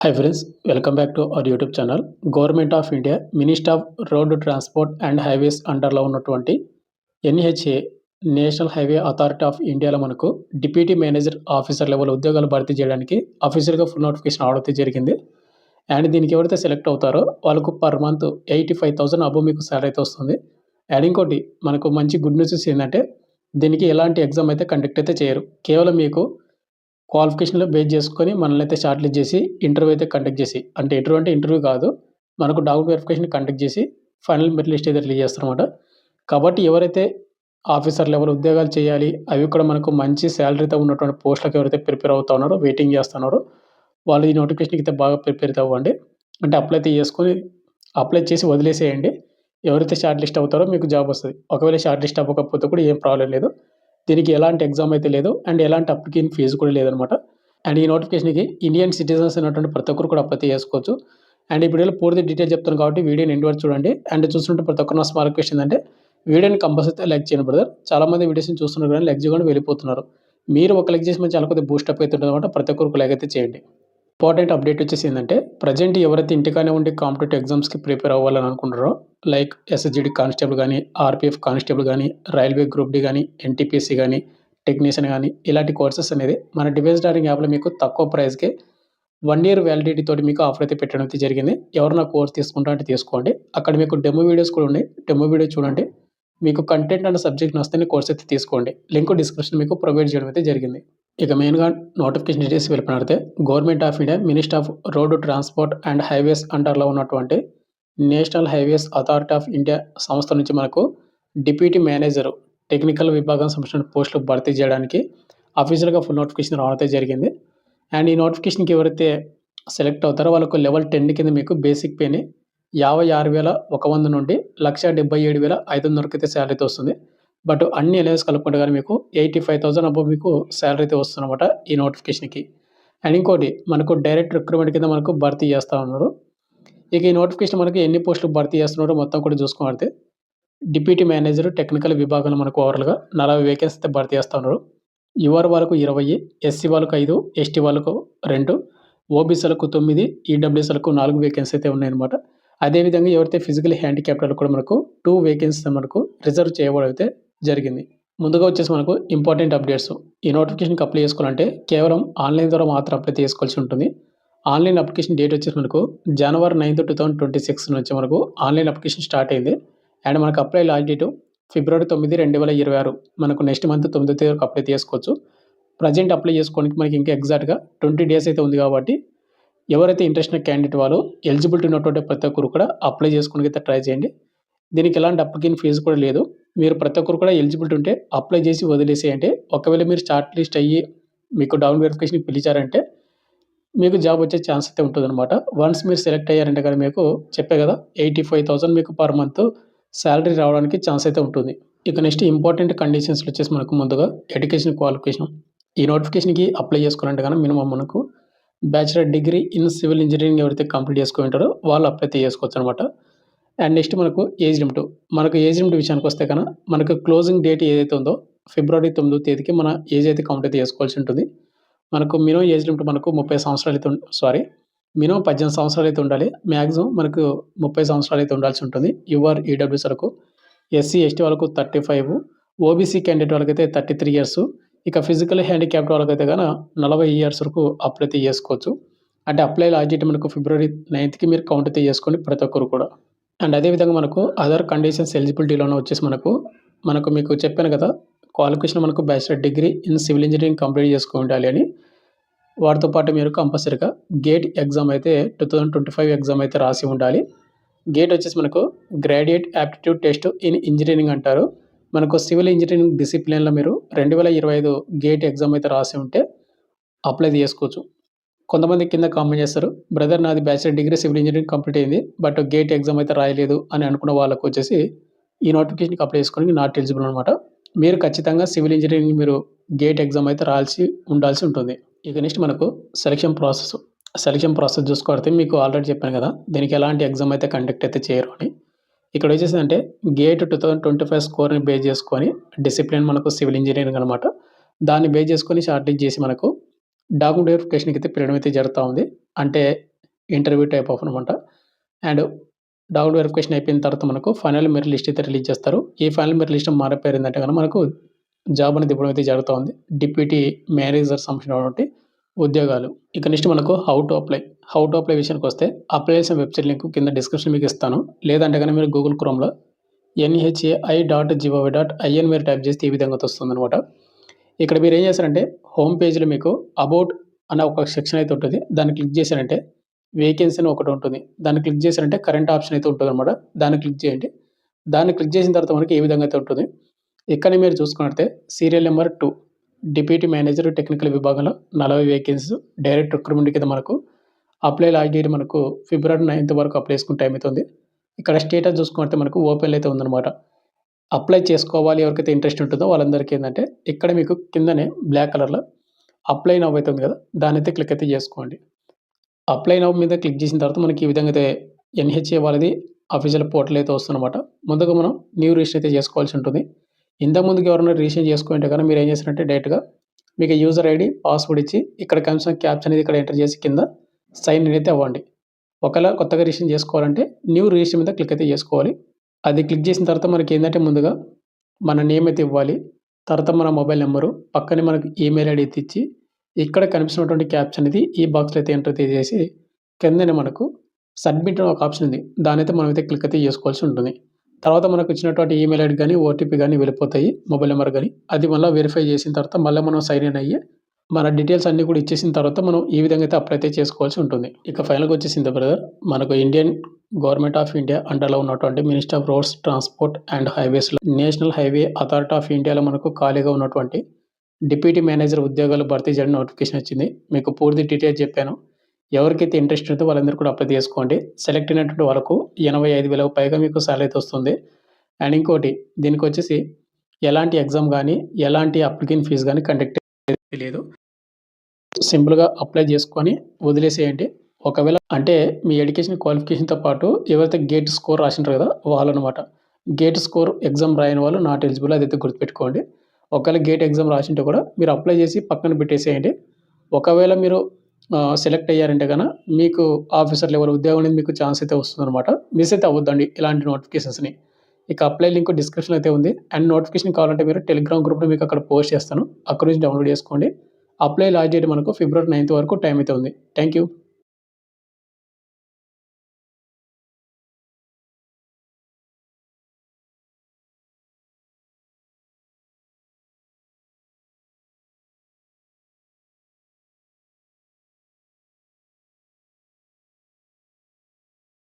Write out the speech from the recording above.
Hi friends, welcome back to our YouTube channel. Government of India minister of road transport and highways అండర్లో ఉన్నటువంటి NHA national highway authority of ఇండియాలో మనకు deputy manager officer level ఉద్యోగాలు భర్తీ చేయడానికి అఫీషియల్గా full notification రావడం జరిగింది. అండ్ దీనికి ఎవరైతే సెలెక్ట్ అవుతారో వాళ్ళకు పర్ మంత్ 85,000 అబోవ్ మీకు సాలరీ అయితే వస్తుంది. అండ్ ఇంకోటి మనకు మంచి గుడ్ న్యూసెస్ ఏంటంటే దీనికి ఎలాంటి ఎగ్జామ్ అయితే కండక్ట్ అయితే చేయరు. కేవలం మీకు క్వాలిఫికేషన్‌లో బేస్ చేసుకొని మనల్నైతే షార్ట్ లిస్ట్ చేసి ఇంటర్వ్యూ అయితే కండక్ట్ చేసి అంటే ఇంటర్వ్యూ కాదు. మనకు డాక్యుమెంట్ వెరిఫికేషన్ కండక్ట్ చేసి ఫైనల్ మెరిట్ లిస్ట్ అయితే రిలీజ్ చేస్తారన్నమాట. కాబట్టి ఎవరైతే ఆఫీసర్ లెవెల్ ఉద్యోగాలు చేయాలి, అవి కూడా మనకు మంచి సాలరీతో ఉన్నటువంటి పోస్ట్‌లకి ఎవరైతే ప్రిపేర్ అవుతా ఉన్నారో, వెయిటింగ్ చేస్తున్నారో వాళ్ళు ఈ నోటిఫికేషన్‌కి అయితే బాగా ప్రిపేర్ అయితే అవ్వండి. అంటే అప్లై చేసి వదిలేసేయండి. ఎవరైతే షార్ట్ లిస్ట్ అవుతారో మీకు జాబ్ వస్తది. ఒకవేళ షార్ట్ లిస్ట్ అవ్వకపోతే కూడా ఏం ప్రాబ్లమ్ లేదు. దీనికి ఎలాంటి ఎగ్జామ్ అయితే లేదు. అండ్ ఎలాంటి అప్లికేషన్ ఫీజు కూడా లేదనమాట. అండ్ ఈ నోటిఫికేషన్‌కి ఇండియన్ సిటిజన్స్ అయినటువంటి ప్రతి ఒక్కరు కూడా అప్లై చేసుకోవచ్చు. అండ్ ఈ వీడియోలో పూర్తి డీటెయిల్ చెప్తాను కాబట్టి వీడియోని ఎండ్ వరకు చూడండి. అండ్ చూస్తుంటే ప్రతి ఒక్కరు నా స్మాల్ రిక్వెస్ట్ ఏందంటే వీడియోని కంపల్సరీ లైక్ చేయండి బ్రదర్. చాలామంది వీడియోస్‌ని చూస్తున్నారు కానీ లైక్ చేయకుండా వెళ్ళిపోతున్నారు. మీరు ఒక లైక్ చేసి మన ఛానల్ కొద్దిగా బూస్టప్ అయితే ఉంటుందన్నమాట. ప్రతి ఒక్కరు ఒక లైక్ అయితే చేయండి. ఇంపార్టెంట్ అప్డేట్ వచ్చేసి ఏందంటే ప్రెజెంట్ ఎవరైతే ఇంటికానే ఉండి కాంపిటేటివ్ ఎగ్జామ్స్‌కి ప్రిపేర్ అవ్వాలని అనుకుంటున్నారో లైక్ ఎస్ఎస్‌జీడీ కానిస్టేబుల్ గానీ, ఆర్‌పీఎఫ్ కానిస్టేబుల్ గానీ, రైల్వే గ్రూప్ డి గానీ, ఎన్‌టీపీసీ గానీ, టెక్నీషియన్ గానీ ఇలాంటి కోర్సెస్ అనేది మన డిఫెన్స్ డార్లింగ్ యాప్‌లో మీకు తక్కువ ప్రైస్‌కే 1 ఇయర్ వ్యాలిడిటీ తోటి మీకు ఆఫర్ అయితే పెట్టడం అయితే జరిగింది. ఎవరైనా కోర్స్ తీసుకుంటా అంటే తీసుకోండి. అక్కడ మీకు డెమో వీడియోస్ కూడా ఉన్నాయి. డెమో వీడియో చూడండి. మీకు కంటెంట్ అండ్ సబ్జెక్ట్ నచ్చితేనే కోర్స్ అయితే తీసుకోండి. లింక్ డిస్క్రిప్షన్ మీకు ప్రొవైడ్ చేయడం అయితే జరిగింది. ఇక మెయిన్‌గా నోటిఫికేషన్ డీటెయిల్స్ వెళ్ళిపోయినట్లయితే government of India minister of road transport and highways అండర్‌లో ఉన్నటువంటి national highways authority of India సంస్థ నుంచి మనకు డిప్యూటీ మేనేజర్ టెక్నికల్ విభాగం సంబంధించిన పోస్టులు భర్తీ చేయడానికి అఫీషియల్‌గా ఫుల్ నోటిఫికేషన్ రావడం అయితే జరిగింది. అండ్ ఈ నోటిఫికేషన్‌కి ఎవరైతే సెలెక్ట్ అవుతారో వాళ్ళకు లెవెల్ 10 కింద మీకు బేసిక్ పేని 56,100 నుండి 1,77,500 అయితే సాలరీ అయితే వస్తుంది. బట్ అన్ని అలవెన్స్ కలుపుకుంటే గాని మీకు 85,000 అబోవ్ మీకు సాలరీ అయితే వస్తుందన్నమాట ఈ నోటిఫికేషన్‌కి. అండ్ ఇంకోటి మనకు డైరెక్ట్ రిక్రూట్‌మెంట్ కింద మనకు భర్తీ చేస్తా ఉన్నారు. ఇక ఈ నోటిఫికేషన్ మనకి ఎన్ని పోస్టులు భర్తీ చేస్తున్నారో మొత్తం కూడా చూసుకున్నట్లయితే డిప్యూటీ మేనేజర్ టెక్నికల్ విభాగంలో మనకు ఓవరాల్‌గా 40 వేకెన్సీ అయితే భర్తీ చేస్తా ఉన్నారు. యూఆర్ వాళ్ళకు 20, ఎస్సీ వాళ్ళకు 5, ఎస్టీ వాళ్ళకు 2, ఓబీసీలకు 9, ఈడబ్ల్యూఎస్‌లకు 4 వేకెన్సీ అయితే ఉన్నాయన్నమాట. అదేవిధంగా ఎవరైతే ఫిజికల్లీ హ్యాండిక్యాప్డ్ వాళ్ళకి కూడా మనకు 2 వేకెన్సీస్ మనకు రిజర్వ్ చేయబడడం అయితే జరిగింది. ముందుగా వచ్చేసి మనకు ఇంపార్టెంట్ అప్డేట్స్. ఈ నోటిఫికేషన్‌కి అప్లై చేసుకోవాలంటే కేవలం ఆన్‌లైన్ ద్వారా మాత్రం అప్లై చేసుకోవాల్సి ఉంటుంది. ఆన్‌లైన్ అప్లికేషన్ డేట్ వచ్చేసి మనకు జనవరి 9, 2026 నుంచి మనకు ఆన్‌లైన్ అప్లికేషన్ స్టార్ట్ అయింది. అండ్ మనకు అప్లై లాస్ట్ డేట్ ఫిబ్రవరి 9, 2026 మనకు నెక్స్ట్ మంత్ 9వ తేదీ వరకు అప్లై చేసుకోవచ్చు. ప్రెజెంట్ అప్లై చేసుకోవడానికి మనకి ఇంకా ఎగ్జాక్ట్‌గా 20 డేస్ అయితే ఉంది కాబట్టి ఎవరైతే ఇంట్రెస్ట్ ఉన్న క్యాండిడేట్ వాళ్ళు ఎలిజిబిలిటీ ఉన్నటువంటి ప్రతి ఒక్కరు కూడా అప్లై చేసుకోవడానికి అయితే ట్రై చేయండి. దీనికి ఎలాంటి అప్లికేషన్ ఫీజు కూడా లేదు. మీరు ప్రతి ఒక్కరు కూడా ఎలిజిబిలిటీ ఉంటే అప్లై చేసి వదిలేసేయండి. ఒకవేళ మీరు షార్ట్ లిస్ట్ అయ్యి మీకు డౌన్ వెరిఫికేషన్‌కి పిలిచారంటే మీకు జాబ్ వచ్చే ఛాన్స్ అయితే ఉంటుందన్నమాట. వన్స్ మీరు సెలెక్ట్ అయ్యారంటే గనుక మీకు చెప్పా కదా 85,000 మీకు పర్ మంత్ సాలరీ రావడానికి ఛాన్స్ అయితే ఉంటుంది. ఇక నెక్స్ట్ ఇంపార్టెంట్ కండిషన్స్‌లో వచ్చేసి మనకు ముందుగా ఎడ్యుకేషన్ క్వాలిఫికేషన్. ఈ నోటిఫికేషన్‌కి అప్లై చేసుకోవాలంటే గనుక మినిమమ్ మనకు bachelor degree in civil engineering ఎవరైతే కంప్లీట్ చేసుకొని ఉంటారో వాళ్ళు అప్లై అయితే చేసుకోవచ్చనమాట. అండ్ నెక్స్ట్ మనకు ఏజ్ లిమిట్. మనకు ఏజ్ లిమిట్ విషయానికి వస్తే కనుక మనకు క్లోజింగ్ డేట్ ఏదైతే ఉందో ఫిబ్రవరి 9వ తేదీకి మన ఏజ్ అయితే కంప్లీట్ అయితే చేసుకోవాల్సి ఉంటుంది. మనకు మినిమం ఏజ్ లిమిట్ మనకు 30 సంవత్సరాలు అయితే మినిమం 18 సంవత్సరాలు అయితే ఉండాలి. మాక్సిమం మనకు 30 సంవత్సరాలు అయితే ఉండాల్సి ఉంటుంది. యూఆర్, ఈడబ్ల్యూఎస్ వరకు. ఎస్సీ, ఎస్టీ వాళ్ళకు 35, ఓబీసీ క్యాండిడేట్ వాళ్ళకైతే 33 ఇయర్స్. ఇక ఫిజికల్ హ్యాండిక్యాప్డ్ వాళ్ళకైతే గన 40 ఇయర్స్ వరకు అప్లై అయితే చేసుకోవచ్చు. అంటే అప్లై లాస్ట్ డేట్ మనకు ఫిబ్రవరి 9కి మీరు కౌంట్ అయితే చేసుకోండి ప్రతి ఒక్కరు కూడా. అండ్ అదేవిధంగా మనకు అదర్ కండిషన్స్ ఎలిజిబిలిటీలోనే వచ్చేసి మనకు మీకు చెప్పాను కదా క్వాలిఫికేషన్ మనకు bachelor degree in civil engineering complete చేసుకొని ఉండాలి అని. వాటితో పాటు మీరు కంపల్సరీగా గేట్ ఎగ్జామ్ అయితే 2025 ఎగ్జామ్ అయితే రాసి ఉండాలి. గేట్ వచ్చేసి మనకు graduate aptitude test in engineering అంటారు. మనకు సివిల్ ఇంజినీరింగ్ డిసిప్లిన్‌లో మీరు 2025 గేట్ ఎగ్జామ్ అయితే రాసి ఉంటే అప్లై చేసుకోవచ్చు. కొంతమంది కింద కామెంట్ చేస్తారు. బ్రదర్ నాది bachelor degree civil engineering complete అయింది. బట్ గేట్ ఎగ్జామ్ అయితే రాయలేదు అని అనుకున్న వాళ్ళకి వచ్చేసి ఈ నోటిఫికేషన్‌కి అప్లై చేసుకోవడానికి నాట్ ఎలిజిబుల్ అనమాట. మీరు ఖచ్చితంగా సివిల్ ఇంజినీరింగ్ మీరు గేట్ ఎగ్జామ్ అయితే ఉండాల్సి ఉంటుంది. ఇక నెక్స్ట్ మనకు సెలక్షన్ ప్రాసెస్. సెలక్షన్ ప్రాసెస్ చూసుకొడితే మీకు ఆల్రెడీ చెప్పాను కదా దీనికి ఎలాంటి ఎగ్జామ్ అయితే కండక్ట్ అయితే చేయరు అని. ఇక్కడ వచ్చేసిందంటే గేట్ 2025 స్కోర్‌ని బేస్ చేసుకొని డిసిప్లిన్ మనకు సివిల్ ఇంజినీరింగ్ అనమాట. దాన్ని బేస్ చేసుకొని షార్ట్ లిస్ట్ చేసి మనకు డాక్యుమెంట్ వెరిఫికేషన్‌కి అయితే పిలవడం అయితే జరుగుతా ఉంది. అంటే ఇంటర్వ్యూ టైప్ ఆఫ్ అనమాట. అండ్ డాక్యుమెంట్ వెరిఫికేషన్ అయిపోయిన తర్వాత మనకు ఫైనల్ మెరిట్ లిస్ట్ అయితే రిలీజ్ చేస్తారు. ఈ ఫైనల్ మెరిట్ లిస్ట్ మారిపోయారు ఏంటంటే కనుక మనకు జాబ్ అనేది ఇవ్వడం అయితే జరుగుతూ ఉంది. డిప్యూటీ మేనేజర్ సంబంధించినటువంటి ఉద్యోగాలు. ఇక నెక్స్ట్ మనకు హౌ టు అప్లై విషయానికి వస్తే అప్లై చేసిన వెబ్సైట్ లింక్ కింద డిస్క్రిప్షన్ మీకు ఇస్తాను. లేదంటే కనుక మీరు గూగుల్ క్రోమ్‌లో nhai.gov.in మీరు టైప్ చేస్తే ఈ విధంగా వస్తుందనమాట. ఇక్కడ మీరు ఏం చేస్తారంటే హోమ్ పేజ్‌లో మీకు అబౌట్ అనే ఒక సెక్షన్ అయితే ఉంటుంది. దాన్ని క్లిక్ చేశారంటే వేకెన్సీ అని ఒకటి ఉంటుంది. దాన్ని క్లిక్ చేశారంటే కరెంట్ ఆప్షన్ అయితే ఉంటుందనమాట. దాన్ని క్లిక్ చేయండి. దాన్ని క్లిక్ చేసిన తర్వాత మనకి ఏ విధంగా అయితే ఉంటుంది. ఇక్కడ మీరు చూసుకున్నట్లయితే serial number 2 deputy manager technical విభాగంలో 40 వేకెన్సీస్ డైరెక్ట్ రిక్రూట్మెంట్ కింద మనకు అప్లై లాస్ట్ డేట్ మనకు ఫిబ్రవరి 9th వరకు అప్లై చేసుకునే టైం అవుతుంది. ఇక్కడ స్టేటస్ చూసుకుంటే మనకు ఓపెన్‌లో అయితే ఉందనమాట. అప్లై చేసుకోవాలి ఎవరికైతే ఇంట్రెస్ట్ ఉంటుందో వాళ్ళందరికీ ఏందంటే ఇక్కడ మీకు కిందనే బ్లాక్ కలర్‌లో అప్లై నౌ అయితే ఉంది కదా! దాన్నైతే క్లిక్ అయితే చేసుకోండి. అప్లై నౌ మీద క్లిక్ చేసిన తర్వాత మనకి ఈ విధంగా అయితే ఎన్‌హెచ్‌ఏ వాళ్ళది అఫీషియల్ పోర్టల్ అయితే వస్తుందనమాట. ముందుగా మనం న్యూ రిజిస్టర్ అయితే చేసుకోవాల్సి ఉంటుంది. ఇంతకు ముందుకు ఎవరైనా రిజిస్టర్ చేసుకుంటే కనుక మీరు ఏం చేస్తారంటే డైరెక్ట్‌గా మీకు యూజర్ ఐడీ, పాస్వర్డ్ ఇచ్చి ఇక్కడ కన్ఫర్మ్ క్యాప్చా అనేది ఇక్కడ ఎంటర్ చేసి కింద సైన్ ఇన్ అయితే అవ్వండి. ఒకవేళ కొత్తగా రిజిస్టర్ చేసుకోవాలంటే న్యూ రిజిస్టర్ మీద క్లిక్ అయితే చేసుకోవాలి. అది క్లిక్ చేసిన తర్వాత మనకి ఏందంటే ముందుగా మన నేమ్ అయితే ఇవ్వాలి. తర్వాత మన మొబైల్ నంబరు, పక్కనే మనకు ఈమెయిల్ ఐడీ అయితే ఇచ్చి ఇక్కడ కనిపిస్తున్నటువంటి క్యాప్చా అనేది ఈ బాక్స్‌లో అయితే ఎంటర్ అయితే చేసి కిందనే మనకు సబ్మిట్ అని ఒక ఆప్షన్ ఉంది. దాన్నైతే మనమైతే క్లిక్ అయితే చేసుకోవాల్సి ఉంటుంది. తర్వాత మనకు ఇచ్చినటువంటి ఈమెయిల్ ఐడీ గాని, ఓటీపీ గాని వెళ్ళిపోతాయి. మొబైల్ నంబర్ గాని. అది మళ్ళా వెరిఫై చేసిన తర్వాత మళ్ళా మనం సైన్ ఇన్ అయ్యి మన డీటెయిల్స్ అన్నీ కూడా ఇచ్చేసిన తర్వాత మనం ఈ విధంగా అయితే అప్లై అయితే చేసుకోవాల్సి ఉంటుంది. ఇక ఫైనల్‌గా వచ్చేసింది బ్రదర్ మనకు ఇండియన్ గవర్నమెంట్ ఆఫ్ ఇండియా అండర్‌లో ఉన్నటువంటి minister of roads, transport and హైవేస్‌లో నేషనల్ హైవే అథారిటీ ఆఫ్ ఇండియాలో మనకు ఖాళీగా ఉన్నటువంటి డిప్యూటీ మేనేజర్ ఉద్యోగాలు భర్తీ చేయడం నోటిఫికేషన్ వచ్చింది. మీకు పూర్తి డీటెయిల్స్ చెప్పాను. ఎవరికైతే ఇంట్రెస్ట్ ఉందో వాళ్ళందరూ కూడా అప్లై చేసుకోండి. సెలెక్ట్ అయినటువంటి వాళ్ళకు 85,000 పైగా మీకు సాలరీ అయితే వస్తుంది. అండ్ ఇంకోటి దీనికొచ్చేసి ఎలాంటి ఎగ్జామ్ గాని, ఎలాంటి అప్లికేషన్ ఫీస్ గాని కండక్ట్ లేదు. సింపుల్‌గా అప్లై చేసుకొని వదిలేసేయండి. ఒకవేళ అంటే మీ ఎడ్యుకేషన్ క్వాలిఫికేషన్‌తో పాటు ఎవరైతే గేట్ స్కోర్ రాసింటారో కదా! వాళ్ళనమాట. గేట్ స్కోర్ ఎగ్జామ్ రాయని వాళ్ళు నాట్ ఎలిజిబుల్ అదైతే గుర్తుపెట్టుకోండి. ఒకవేళ గేట్ ఎగ్జామ్ రాసుంటే కూడా మీరు అప్లై చేసి పక్కన పెట్టేసేయండి. ఒకవేళ మీరు సెలెక్ట్ అయ్యారంటే గన మీకు ఆఫీసర్ లెవెల్ ఉద్యోగం అనేది మీకు ఛాన్స్ అయితే వస్తుందనమాట. మిస్ అయితే అవ్వద్దండి ఇలాంటి నోటిఫికేషన్స్‌ని. ఇక అప్లై లింక్ డిస్క్రిప్షన్‌లో అయితే ఉంది. అండ్ నోటిఫికేషన్ కావాలంటే మీరు టెలిగ్రామ్ గ్రూప్‌లో మీకు అక్కడ పోస్ట్ చేస్తాను. అక్కడి నుంచి డౌన్‌లోడ్ చేసుకోండి. అప్లై లాస్ట్ డేట్ మనకు ఫిబ్రవరి 9th వరకు టైం అయితే ఉంది. Thank you.